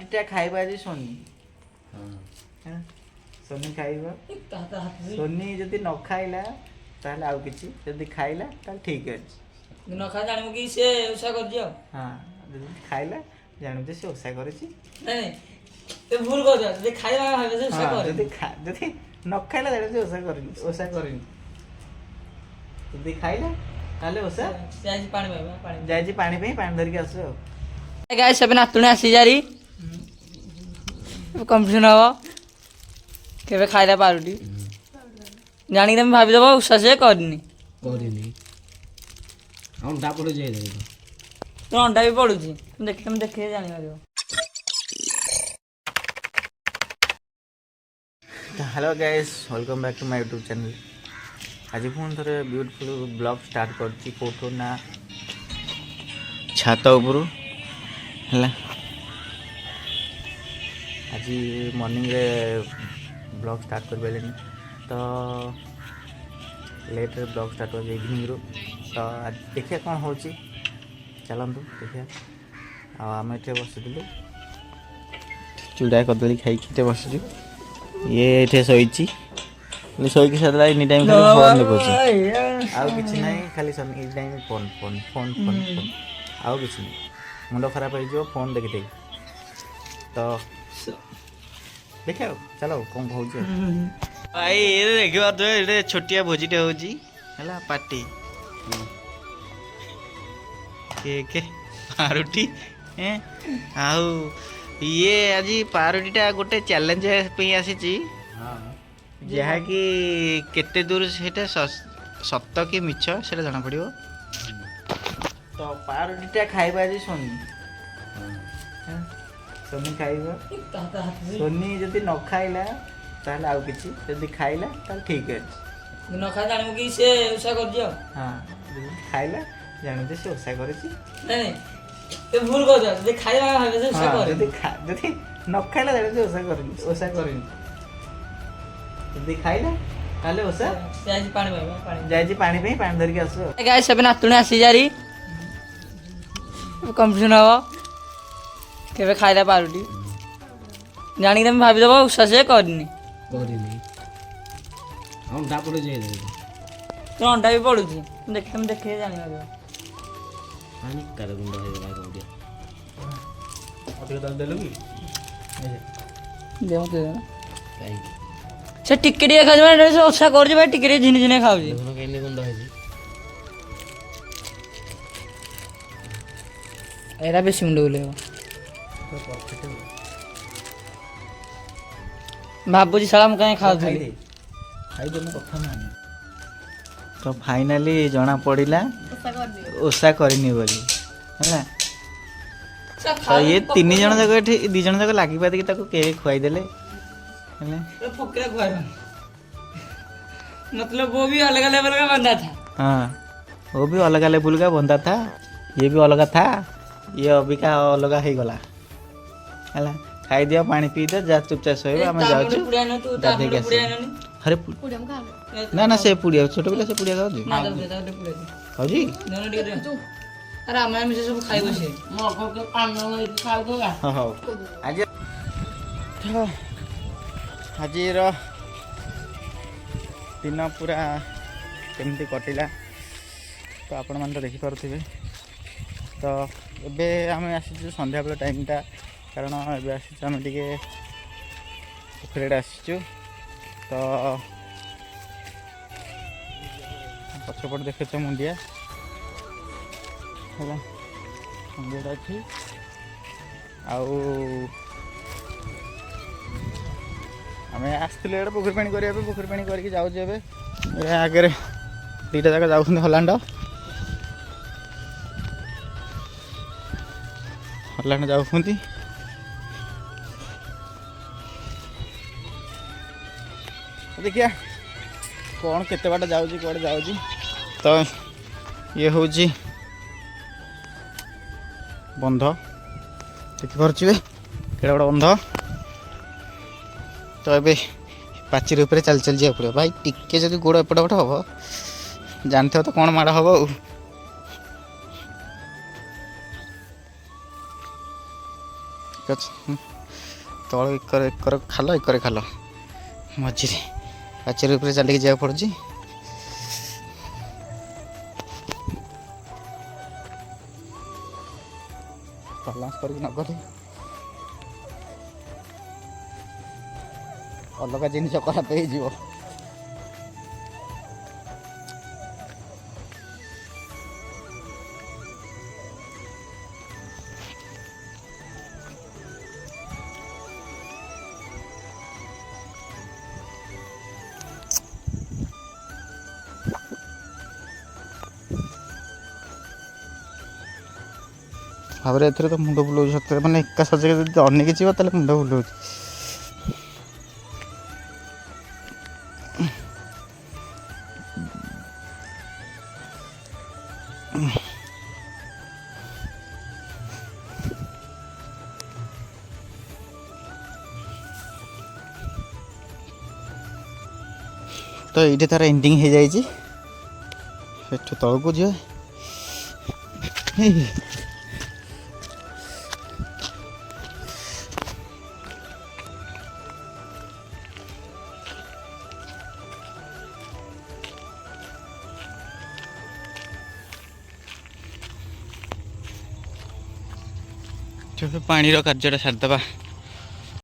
पारुटीटा खाइबा जे सोनी सोनी खाइबा सोनी जदि न खाइला ताहले आउ किछि जदि खाइला ताहले ठीक अछि न खा जानिमु कि से ओसा कर दियो हां जदि खाइला जानु जे से ओसा करछि नहीं ते भूल कर दियो जे खाइबा भाबे से ओसा कर जदि न खाइला जानु जे ओसा करनि जदि खाइला ताहले ओसा जाई पानी भाई जाई पानी पे पानी धर के आसो गाइस सब नातुणे आसी जारी कंफ्यूजन हवा केबे खाइला पारुटी जानी तुम भाभी दबा उसा से करनी हम डापड़े जाई दे तो अंडा भी पड़ू छी तुम देखे जानी मारियो hello guys welcome back to my YouTube channel आज पुणी थे ब्यूटीफुल ब्लॉग स्टार्ट करछि कोठो ना छात उपरू है आज मॉर्निंग रे ब्लॉग स्टार्ट कर पारे तो लेट रे ब्लॉग स्टार्ट कर इवनिंग रू तो आज देखिए कौन हो चलतु देखिए आम ये बसलु चूड़ा कदली खाई बसचु ये ये शोची शोक सारा एनी टाइम खाली फोन देखुची आउ किछि नहीं खाली any time phone phone phone phone phone आउ किछि नहीं मुंड खराब हो फोन देखी देख तो देखिए चलो कौन हो भाई ये देखिए तो ये छोटिया भोजीटे होला पार्टी के पारुटी आउ ये आज पारुटीटा गोटे चैलेंज पे आसी जहाँ कि केते दूर से सत कि मिछ से जना पड़ो तो पारुटीटा खाइबा जे सोनी सोनी खाइबा सोनी जदि न खाइला ताहले आउ किछि जदि खाइला ताहले ठीक अछि न खा जानिमु कि से ओसा कर दियो हां जदि खाइला जानु जे से ओसा करछि नहीं ते भूल कर दियो जे खाइबा भाबे से ओसा कर जदि न खाइला जानु जे ओसा करनि जदि खाइला ताहले ओसा जाई पानी भाई जाई पानी पे पानी धर के आसो गाइस सब नातुणे आसी जारी कंफ्यूजन हवा केबे खाइला पारुटी जानी तुम भाभी दबा उसा से करनी हम डापड़े जाई दे तो अंडा भी पड़ू छी तुम देखे जानी मारियो पानी कर गुंड हो गला गोडिया अधिक दल देलु की दे मत दे काई से टिकड़ी खा जे से ओसा कर जे भाई टिकड़ी झिन झिन खाउ जी दोनों केने गुंड है जी एरा बेसी मुंड बुलेबो बाबूजी साला मुझे खाऊ थी खाई दे कथा मान तो फाइनली जना पड़िला ओसा करनी बोली है तो ये तीन जन जगह दी जन जगह लगी पाती के खुआई देले फकरा खुआ मतलब वो भी अलग लेवल का बंदा था हाँ वो भी अलग लेवल का बंदा था ये भी अलग था ये अभी का अलग हो गला है खाई दिया पानी पी दे जा चुपचाप सोइबा हम जाउछु गाधे के अरे ना ना से पुड़िया छोट पिला से पुड़िया खाउ जी ना दे दे पुड़िया खाउ जी दोनों डी अरे हम में से सब खाइ बसे म को के पान न खाउ तो हां हां आज हाजीर दिन पूरा केमती कटिला तो आपण मन तो देखि पारुथिबे तो एबे हम आसी संध्या बेला टाइमटा कारण एबे आसी आम टे पोखरी आसीचु तो पछपट देख मुंडिया है मुंडिया अच्छी आम आसते पोखरी पानी करने पोखरी पानी करके जाऊे आगे दीटा जाक जाऊँ हलांड हलांड जाऊँ देखिया कौन केते बाट जाऊँ कौड़े जाऊँ तो ये हूँ बंध देखिपे केड़ा बड़ा बंध तो ये पाचेरी उपर चल चल जा पड़े भाई टिके जब गोड़ एपट पट हम जानते हो तो कौन माड़ हम ठीक अच्छे ତଳ ଏକର ଖାଲ ଏକରେ ଖାଲ ମଝିରେ ପାଚେରୀ ଉପରେ ଚାଲିକି ଯିବାକୁ ପଡ଼ୁଛି। ବାଲାନ୍ସ କରିକି ନଗଲେ ଅଲଗା ଜିନିଷ ଖରାପ ହେଇଯିବ। ଭାବରେ ଏଥିରେ ତ ମୁଣ୍ଡ ବୁଲଉଛି ସତରେ, ମାନେ ଏକା ସଜେଇ ଯଦି ଅନେଇକି ଯିବ ତାହେଲେ ମୁଣ୍ଡ ବୁଲଉଛି। ତ ଏଇଠି ତାର ଏଣ୍ଡିଙ୍ଗ ହେଇଯାଇଛି, ଏଠୁ ତଳକୁ ଯିବା। ପାଣିର କାର୍ଯ୍ୟଟା ସାରିଦେବା।